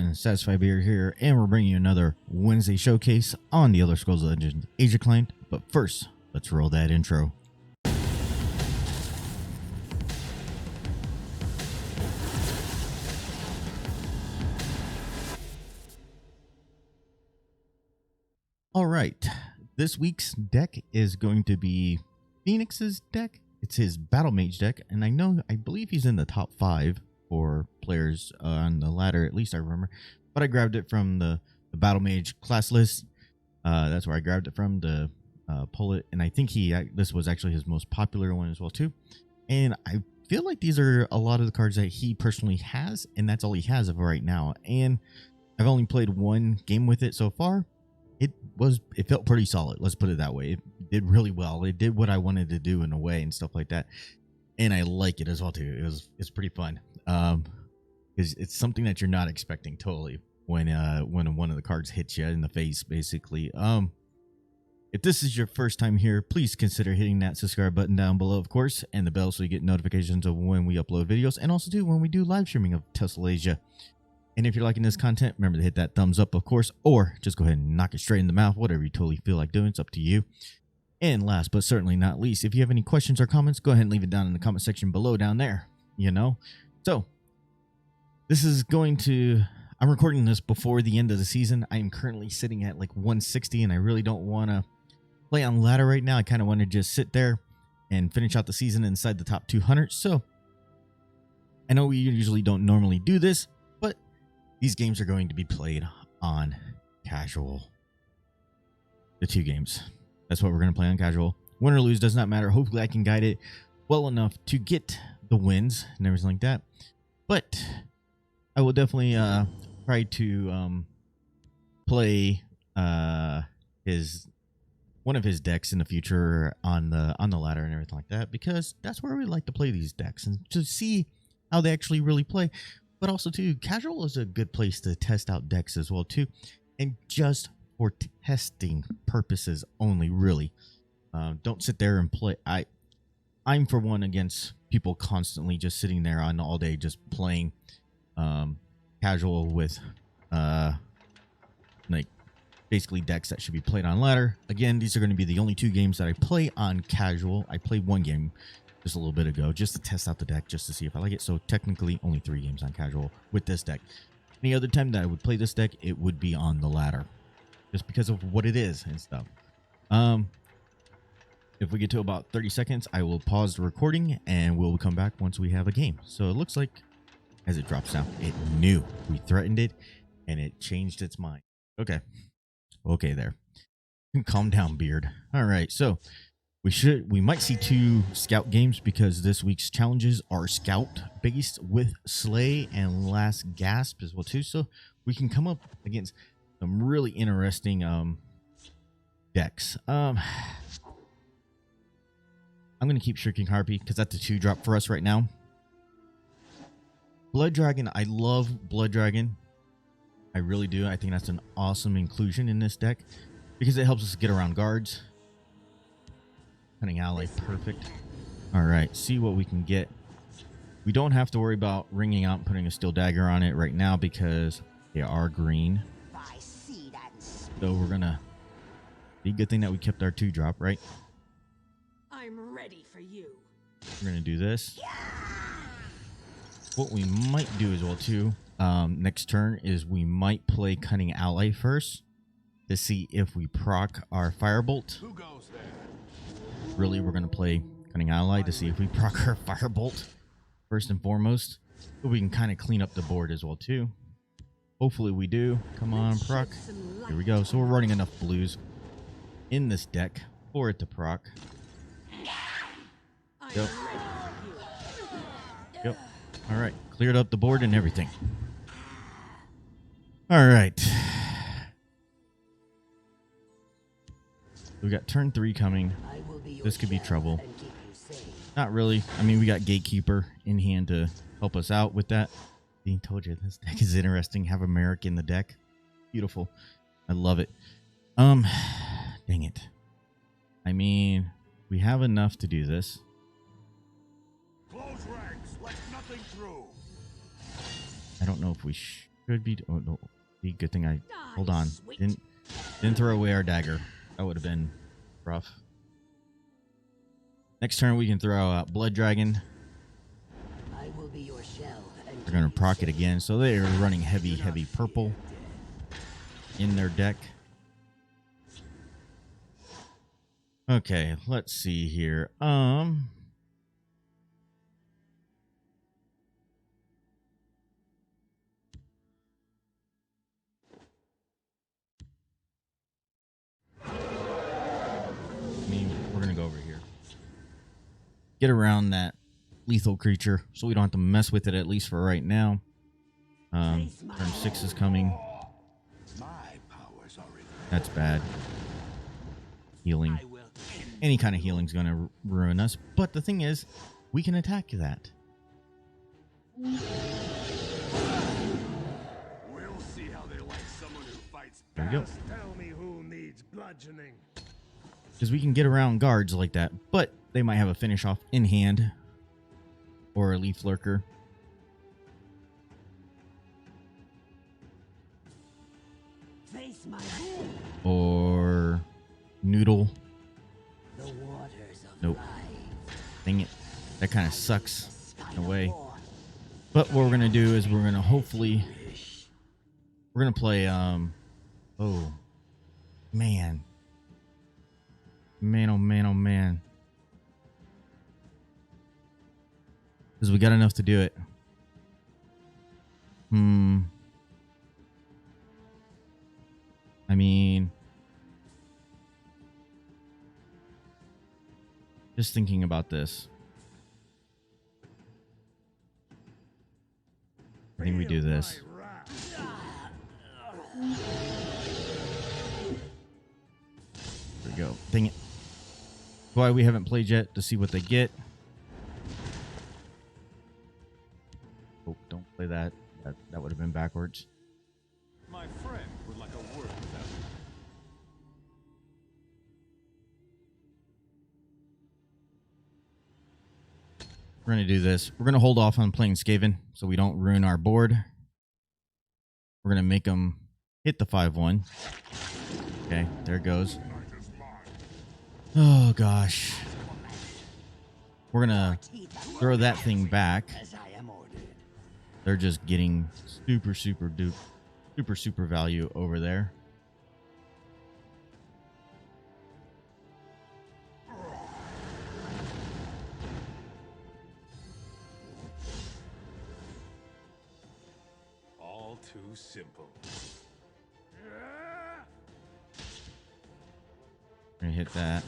everyone, SatisfiedBeard here, and we're bringing you another Wednesday showcase on the Elder Scrolls Legends Age of Client. But first, let's roll that intro. Alright, this week's deck is going to be Phoenix's deck. It's his Battlemage deck, and I believe he's in the top 5 for players on the ladder, at least I remember. But I grabbed it from the Battlemage class list. That's where I grabbed it from to pull it, and I think this was actually his most popular one as well too. And I feel like these are a lot of the cards that he personally has, and that's all he has of right now. And I've only played one game with it so far. It felt pretty solid, let's put it that way. It did really well. It did what I wanted to do in a way and stuff like that. And I like it as well too. It's pretty fun. Because it's something that you're not expecting totally when one of the cards hits you in the face, basically. If this is your first time here, please consider hitting that subscribe button down below, of course, and the bell so you get notifications of when we upload videos, and also too when we do live streaming of Teslasia. And if you're liking this content, remember to hit that thumbs up, of course, or just go ahead and knock it straight in the mouth, whatever you totally feel like doing. It's up to you. And last but certainly not least, if you have any questions or comments, go ahead and leave it down in the comment section below down there, So, this is I'm recording this before the end of the season. I am currently sitting at like 160, and I really don't want to play on ladder right now. I kind of want to just sit there and finish out the season inside the top 200. So, I know we usually don't normally do this, but these games are going to be played on casual. The 2 games. That's what we're going to play on casual. Win or lose, does not matter. Hopefully I can guide it well enough to get the wins and everything like that. But I will definitely try to play one of his decks in the future on the ladder and everything like that, because that's where we like to play these decks and to see how they actually really play. But also too, casual is a good place to test out decks as well too, and just for testing purposes only, really. Don't sit there and play. I'm for one against people constantly just sitting there on all day just playing casual with like basically decks that should be played on ladder. Again, these are going to be the only 2 games that I play on casual. I played one game just a little bit ago just to test out the deck, just to see if I like it. So technically only 3 games on casual with this deck. Any other time that I would play this deck, it would be on the ladder, just because of what it is and stuff. If we get to about 30 seconds, I will pause the recording and we'll come back once we have a game. So it looks like as it drops down, it knew we threatened it and it changed its mind. Okay there. Calm down, Beard. All right, so we might see 2 scout games, because this week's challenges are scout based with Slay and Last Gasp as well too. So we can come up against some really interesting decks. I'm gonna keep Shrieking Harpy because that's a 2-drop for us right now. Blood Dragon, I love Blood Dragon. I really do. I think that's an awesome inclusion in this deck because it helps us get around guards. Cunning Ally, perfect. Alright, see what we can get. We don't have to worry about ringing out and putting a Steel Dagger on it right now because they are green. So we're gonna be a good thing that we kept our 2-drop, right? I'm ready for you. We're gonna do this. What we might do as well too, next turn, is we might play Cunning Ally first to see if we proc our Firebolt. Who goes there? Really, we're gonna play Cunning Ally to see if we proc our Firebolt first and foremost, so we can kind of clean up the board as well too. Hopefully we do. Come on, proc. Here we go. So we're running enough blues in this deck for it to proc. Yep. Yep. All right. Cleared up the board and everything. All right. We got turn 3 coming. This could be trouble. Not really. I mean, we got Gatekeeper in hand to help us out with that. I told you this deck is interesting. Have a Merric in the deck. Beautiful. I love it. Dang it. I mean, we have enough to do this. Close ranks, let nothing through. I don't know if we Could be. Oh no. Be good thing I. Die, Hold on. sweet. Didn't throw away our dagger. That would have been rough. Next turn we can throw out Blood Dragon. I will be your shell. They're gonna proc it again. So they are running heavy purple in their deck. Okay, let's see here. I mean, we're gonna go over here. Get around that lethal creature so we don't have to mess with it, at least for right now. Turn 6 is coming. That's bad. Healing. Any kind of healing is going to ruin us. But the thing is, we can attack that. We'll see how they like someone who fights There we go. Tell me who needs bludgeoning. Because we can get around guards like that. But they might have a finish off in hand. Or a leaf lurker. Face my Or noodle. the waters of Nope. life. Dang it. That kind of sucks in a way. But what we're going to do is we're going to hopefully... We're going to play... Oh. Man. Man, oh man, oh man. Because we got enough to do it. I mean... Just thinking about this. I think we do this. There we go. Dang it. Why we haven't played yet to see what they get. Oh, don't play that. That would have been backwards. My friend would like a word with that. We're going to do this. We're going to hold off on playing Skaven so we don't ruin our board. We're going to make them hit the 5-1. Okay, there it goes. Oh, gosh. We're going to throw that thing back. As I am ordered. They're just getting super value over there. All too simple. We're gonna hit that.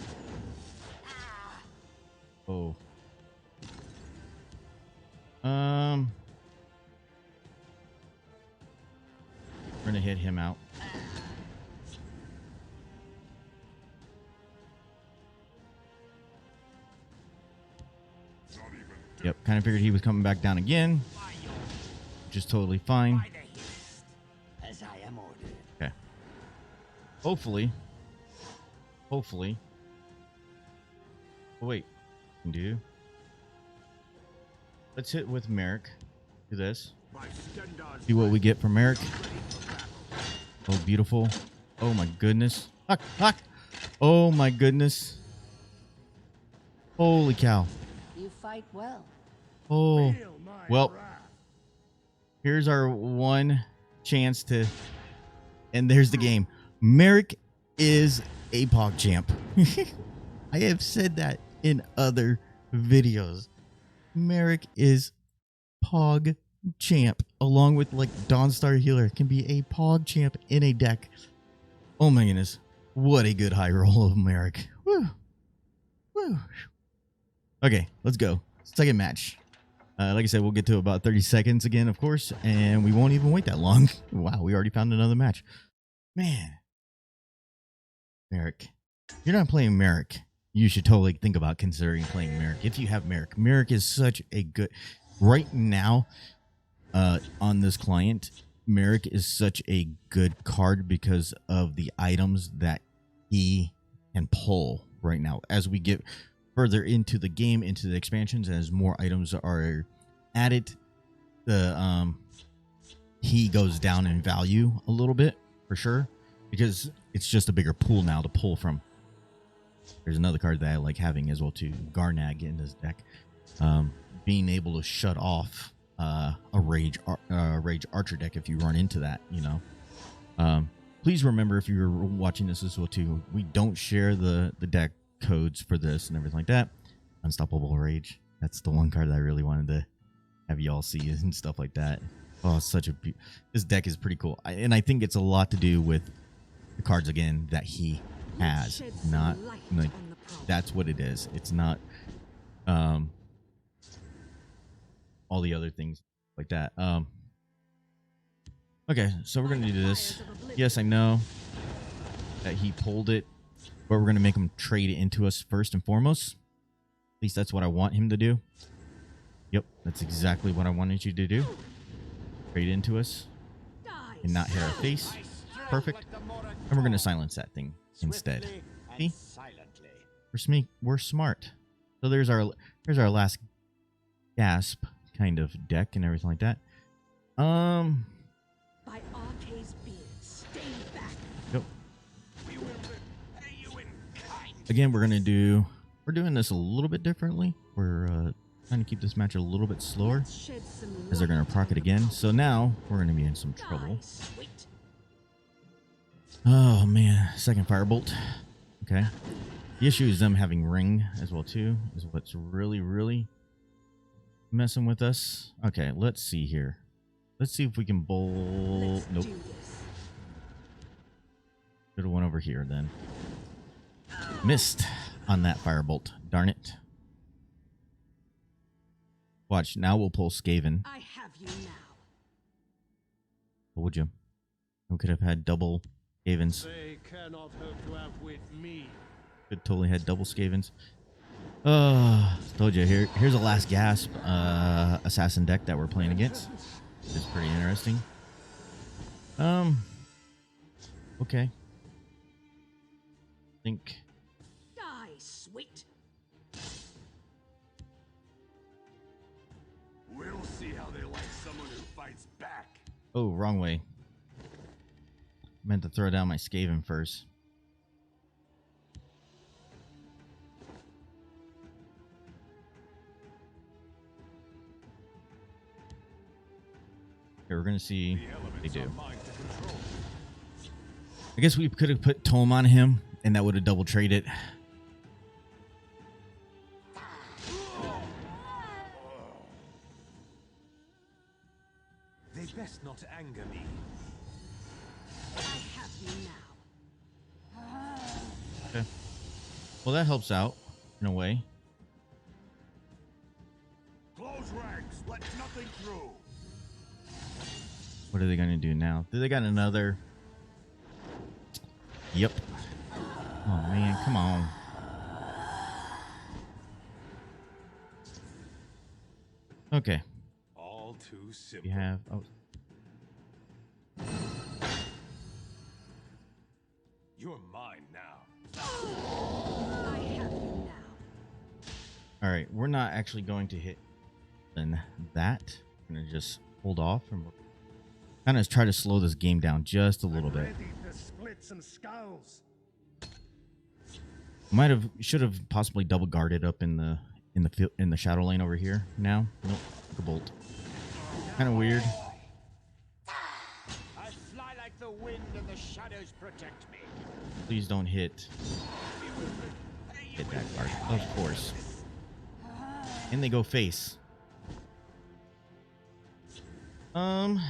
Oh. We're gonna hit him out. Yep, kind of figured he was coming back down again, which is totally fine. As I am ordered. Okay. Hopefully. Oh, wait. Can do. Let's hit with Merric. Do this. See what we get from Merric. Oh, beautiful. Oh, my goodness. Huck, huck. Oh, my goodness. Holy cow. You fight well. Oh. Well, here's our one chance to... And there's the game. Merric is a Pog champ. I have said that in other videos. Merric is Pog champ, along with like Dawnstar Healer, can be a Pog champ in a deck. Oh my goodness, what a good high roll of Merric. Woo. Woo. Okay, let's go. Second match. Like I said, we'll get to about 30 seconds again, of course, and we won't even wait that long. Wow, we already found another match. Man. Merric. If you're not playing Merric, you should totally think about considering playing Merric. If you have Merric. Merric is such a good... Right now, on this client, Merric is such a good card because of the items that he can pull right now. As we get further into the game, into the expansions, as more items are added, the he goes down in value a little bit for sure, because it's just a bigger pool now to pull from. There's another card that I like having as well too, Garnag in this deck. Being able to shut off a Rage Archer deck if you run into that, you know. Please remember, if you're watching this as well too, we don't share the deck codes for this and everything like that. Unstoppable Rage. That's the one card that I really wanted to have y'all see and stuff like that. Oh, this deck is pretty cool. And I think it's a lot to do with the cards, again, that he has. Not like, that's what it is. It's not all the other things like that. Okay, so we're gonna do this. Yes, I know that he pulled it, but we're gonna make him trade it into us first and foremost. At least that's what I want him to do. Yep, that's exactly what I wanted you to do. Trade into us and not hit our face. Perfect. And we're gonna silence that thing instead. See? We're smart. So there's our last gasp kind of deck and everything like that. By RK's beard, stay back. Yep. Again, we're doing this a little bit differently. We're trying to keep this match a little bit slower, as they're gonna proc it again. So now we're gonna be in some trouble. Oh man, second firebolt. Okay. The issue is them having ring as well too, is what's really messing with us. Okay, let's see here. Let's see if we can bowl. Nope. Should have went over here then. Missed on that firebolt. Darn it. Watch, now we'll pull Skaven. I have you now. What would you? We could have had double Skavens. They cannot hope to outwit me. Could totally had double Skavens. Told you, here's a last gasp assassin deck that we're playing against. It's pretty interesting. Okay. Think. Die, sweet. We'll see how they like someone who fights back. Oh, wrong way. Meant to throw down my Skaven first. Okay, we're gonna see what they do. I guess we could have put Tome on him, and that would have double traded. They best not anger me. I have you now. Okay. Well, that helps out in a way. Close ranks. Let nothing through. What are they gonna do now? Do they got another? Yep. Oh man, come on. Okay. All too simple. We have. Oh. You're mine now. I have you now. All right, we're not actually going to hit than that. We're gonna just hold off and kind of try to slow this game down just a little bit. Ready to split some skulls. Should have possibly double guarded up in the shadow lane over here. Now, nope, the bolt. Kind of weird. I fly like the wind and the shadows protect me. Please don't hit that guard, of course. And they go face. Well,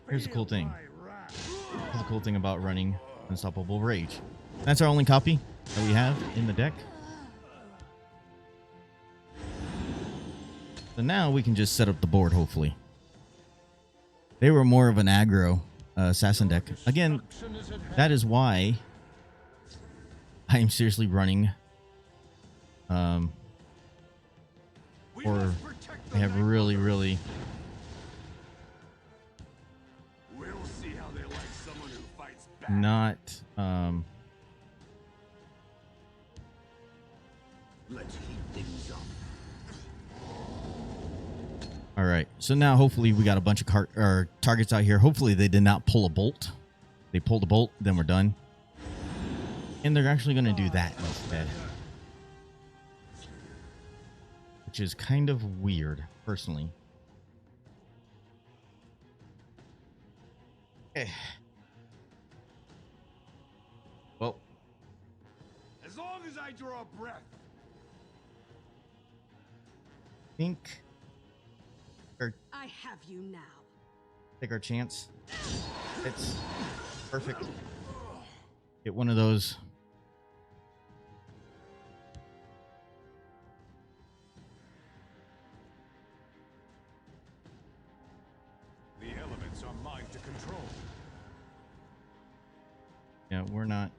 here's the cool thing. Here's the cool thing about running Unstoppable Rage. That's our only copy that we have in the deck. So now we can just set up the board, hopefully. They were more of an aggro assassin deck. Again, that is why I am seriously running or I have really We'll see how they like someone who fights back. not Let's heat things up. All right, so now hopefully we got a bunch of targets out here. Hopefully they did not pull a bolt. They pulled a bolt, then we're done. And they're actually going to do that instead, which is kind of weird, personally. Okay. Well, As long as I draw breath. I think I have you now. take our chance. It's perfect. Get one of those. The elements are mine to control. Yeah, we're not.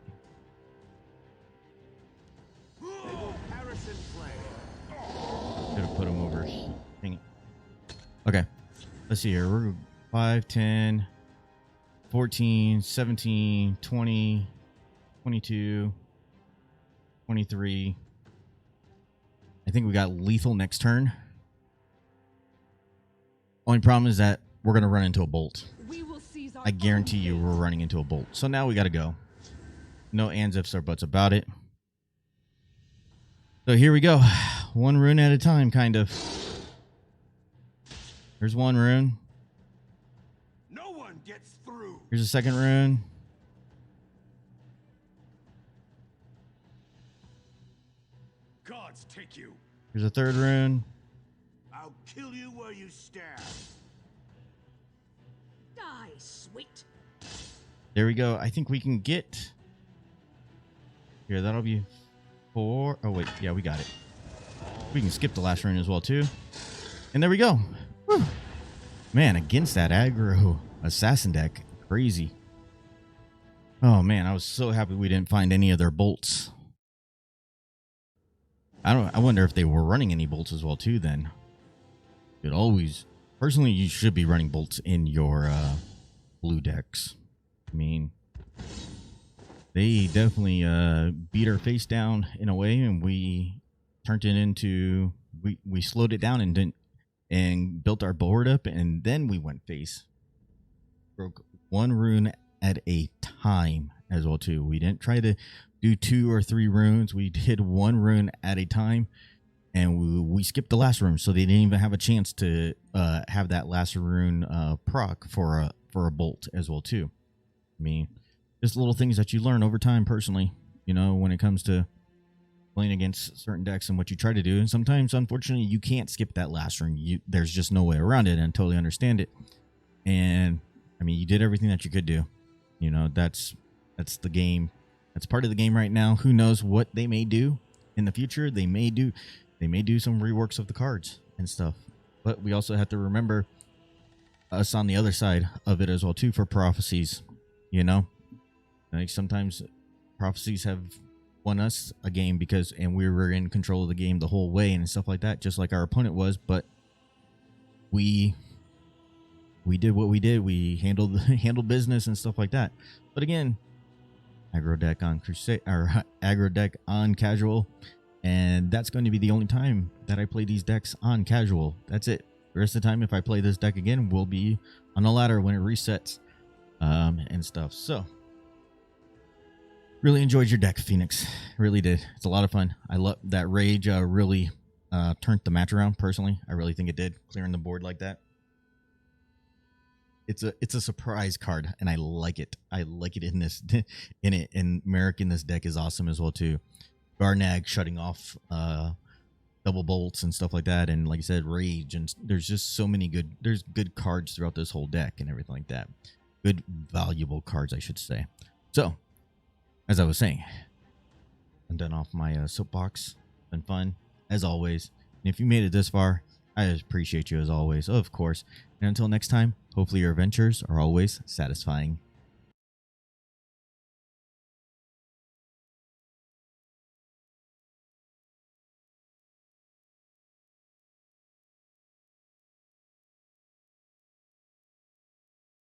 They will perish in flame. Should have put them over. Dang it. Okay. Let's see here. We're 5, 10, 14, 17, 20, 22, 23. I think we got lethal next turn. Only problem is that we're going to run into a bolt. We will seize our I guarantee you we're running into a bolt. So now we got to go. No ands, ifs, or buts about it. So here we go. One rune at a time, kind of. There's one rune. No one gets through. Here's a second rune. Gods take you. Here's a third rune. I'll kill you where you stand. Die, sweet. There we go. I think we can get... Here, that'll be 4. Oh, wait. Yeah, we got it. We can skip the last rune as well, too. And there we go. Whew. Man, against that aggro assassin deck. Crazy. Oh, man. I was so happy we didn't find any of their bolts. I wonder if they were running any bolts as well, too, then. It always... Personally, you should be running bolts in your blue decks. I mean... They definitely beat our face down in a way, and we turned it into... We slowed it down and built our board up, and then we went face. Broke one rune at a time as well, too. We didn't try to do 2 or 3 runes. We did 1 rune at a time, and we skipped the last rune, so they didn't even have a chance to have that last rune proc for a bolt as well, too. I mean... Just little things that you learn over time personally, you know, when it comes to playing against certain decks and what you try to do. And sometimes, unfortunately, you can't skip that last ring. There's just no way around it, and I totally understand it. And, I mean, you did everything that you could do. You know, that's the game. That's part of the game right now. Who knows what they may do in the future. They may do some reworks of the cards and stuff. But we also have to remember us on the other side of it as well, too, for prophecies, you know. Like sometimes prophecies have won us a game and we were in control of the game the whole way and stuff like that, just like our opponent was. But we did what we did. We handled business and stuff like that. But again, aggro deck on crusade or aggro deck on casual, and that's going to be the only time that I play these decks on casual. That's it. The rest of the time, if I play this deck again, we'll be on the ladder when it resets and stuff. So. Really enjoyed your deck, Phoenix. Really did. It's a lot of fun. I love that Rage really turned the match around, personally. I really think it did, clearing the board like that. It's a surprise card, and I like it. I like it in this and Merric in this deck is awesome as well, too. Garnag shutting off double bolts and stuff like that, and like I said, Rage, and there's just so many good cards throughout this whole deck and everything like that. Good, valuable cards, I should say. So, as I was saying, I'm done off my soapbox. Been fun, as always. And if you made it this far, I appreciate you as always, of course. And until next time, hopefully your adventures are always satisfying.